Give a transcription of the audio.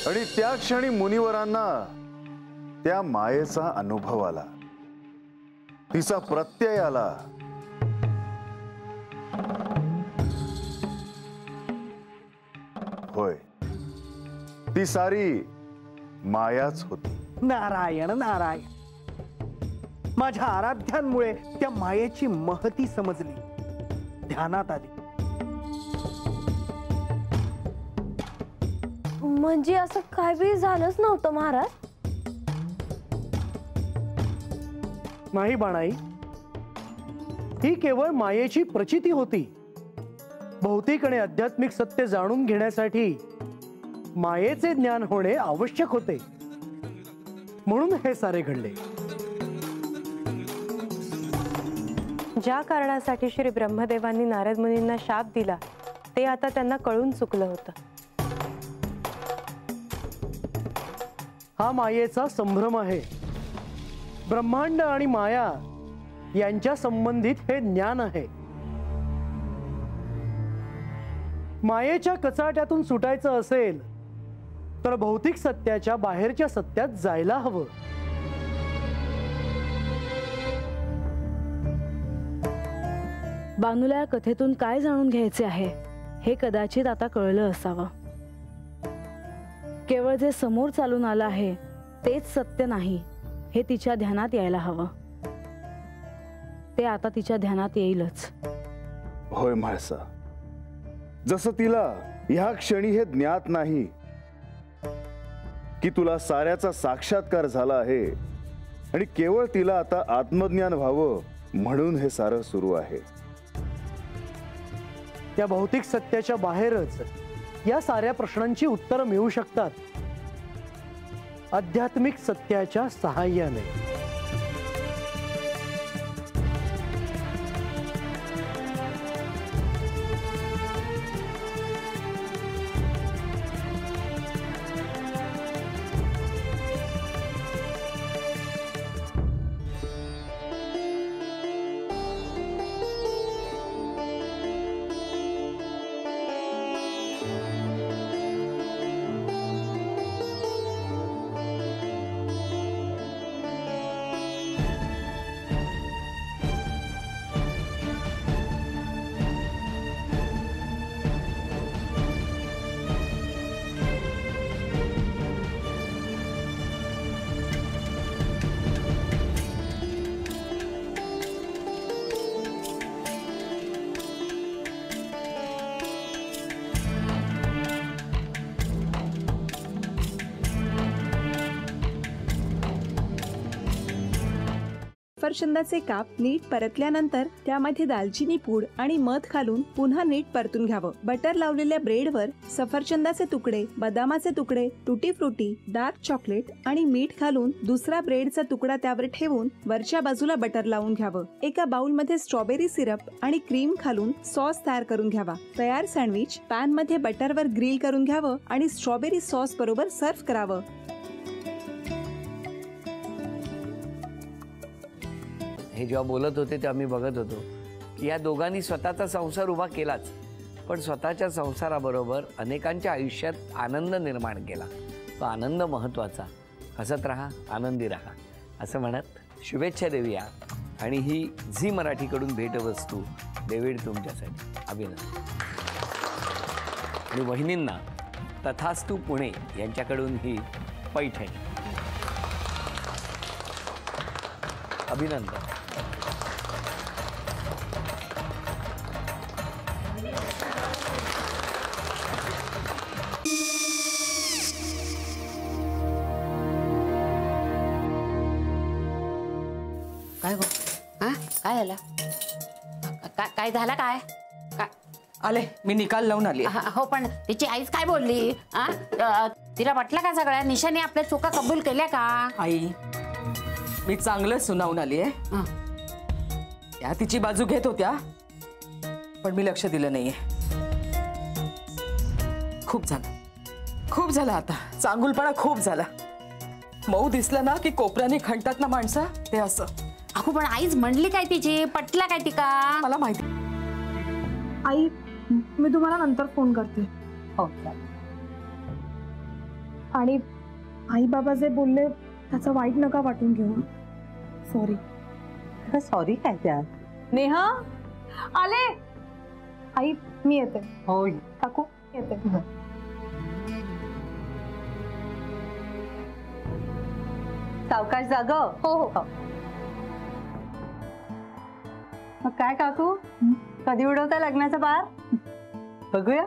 आणि त्या क्षणी मुनिवरांना त्या मायेचा अनुभव आला, तिचा प्रत्यय आला। होय, ती सारी मायाच होती। नारायण नारायण, माझ्या आराध्यांमुळे त्या मायेची महती समजली, ध्यानात आली। म्हणजे असं काही झालंच नव्हतं महाराज? नाही बाणाई, ही केवळ मायेची प्रचिती होती। भौतिक आणि आध्यात्मिक सत्य जाणून घेण्यासाठी मायेचे ज्ञान होणे आवश्यक होते, म्हणून हे सारे घडले। ज्या कारणासाठी श्री ब्रह्मदेवांनी नारद मुनींना शाप दिला ते आता त्यांना कळून चुकलं होतं। हा मायेचा संभ्रम आहे। ब्रह्मांड आणि माया यांच्या संबंधित हे ज्ञान आहे। मायेच्या कचाट्यातून सुटायचं असेल तर भौतिक सत्याच्या बाहेरच्या सत्यात जायला हवं। बानूला या कथेतून काय जाणून घ्यायचे आहे हे कदाचित आता कळलं असावं। केवळ जे समोर चालून आलं आहे तेच सत्य नाही हे तिच्या ध्यानात यायला हवं। ते आता तिच्या ध्यानात येईलच। होय म्हाळसा, जसं तिला ह्या क्षणी हे ज्ञात नाही की तुला साऱ्याचा साक्षात्कार झाला आहे आणि केवळ तिला आता आत्मज्ञान व्हावं म्हणून हे सारं सुरू आहे। त्या भौतिक सत्याच्या बाहेरच या साऱ्या प्रश्नांची उत्तरं मिळू शकतात, आध्यात्मिक सत्याच्या सहाय्याने। सफरचंदाचे काप नीट परतल्यानंतर त्यामध्ये दालचिनी पूड आणि मध घालून पुन्हा नीट परतून घ्यावं। बटर लावलेल्या ब्रेडवर सफरचंदाचे तुकडे, बदामाचे तुकडे, टुटी फ्रुटी, डार्क चॉकलेट आणि मीठ घालून दुसरा ब्रेडचा तुकडा त्यावर ठेवून वरच्या बाजूला बटर लावून घ्यावं। एका बाउलमध्ये स्ट्रॉबेरी सिरप आणि क्रीम घालून सॉस तयार करून घ्यावा। तयार सँडविच पॅन मध्ये बटरवर ग्रिल करून घ्यावं आणि स्ट्रॉबेरी सॉस बरोबर सर्व्ह करावं। हे जेव्हा बोलत होते तेव्हा मी बघत होतो की या दोघांनी स्वतःचा संसार उभा केलाच, पण स्वतःच्या संसाराबरोबर अनेकांच्या आयुष्यात आनंद निर्माण केला। तो आनंद महत्त्वाचा। हसत राहा, आनंदी राहा असं म्हणत शुभेच्छा देऊया। आणि ही झी मराठीकडून भेटवस्तू डेव्हिड तुमच्यासाठी। अभिनंदन। आणि वहिनींना तथास्तु पुणे यांच्याकडून ही पैठणी। अभिनंदन। काय गो? हा काय झालं? काय झालं? काय आले मी निकाल लावून आली। हो पण तिची आईच काय बोलली? तिला वाटलं का सगळ्या निशाने आपल्या चुका कबूल केल्या का? आई मी चांगलं सुनावून आली आहे। त्या तिची बाजू घेत होत्या पण मी लक्ष दिलं नाहीये। खूप झालं आता, चांगुलपणा खूप झाला। मऊ दिसलं ना की कोपऱ्याने खणतात ना माणसं, ते असं। अगो पण आईच म्हणली काय तिची? पटला काय तिका? मला माहिती। आई मी तुम्हाला नंतर फोन करते। हो आणि आई बाबा जे बोलले त्याचं वाईट नका वाटून घेऊ. सॉरी. सॉरी काय त्यात? नेहा आले. आई मी येते. हो काकू येते. सावकाश जाग. हो हो. मग काय काकू, कधी उडवता लग्नाचा बार? बघूया.